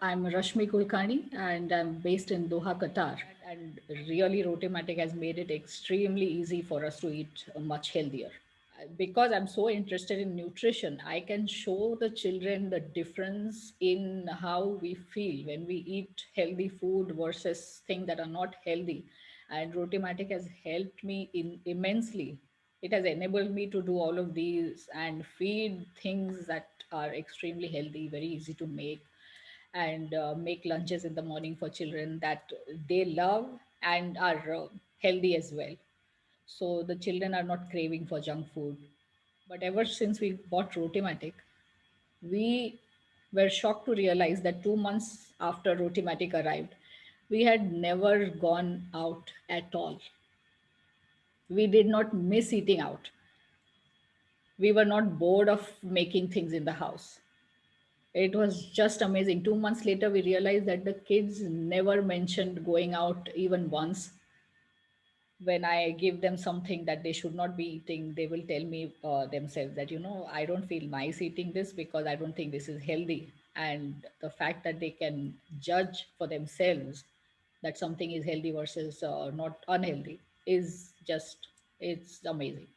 I'm Rashmi Kulkarni and I'm based in Doha, Qatar. And really, Rotimatic has made it extremely easy for us to eat much healthier. Because I'm so interested in nutrition, I can show the children the difference in how we feel when we eat healthy food versus things that are not healthy. And Rotimatic has helped me in immensely. It has enabled me to do all of these and feed things that are extremely healthy, very easy to make, and make lunches in the morning for children that they love and are healthy as well. So the children are not craving for junk food. But ever since we bought Rotimatic, we were shocked to realize that 2 months after Rotimatic arrived, we had never gone out at all. We did not miss eating out. We were not bored of making things in the house. It was just amazing. 2 months later, we realized that the kids never mentioned going out even once. When I give them something that they should not be eating, they will tell me themselves that, I don't feel nice eating this because I don't think this is healthy. And the fact that they can judge for themselves that something is healthy versus not unhealthy is just, it's amazing.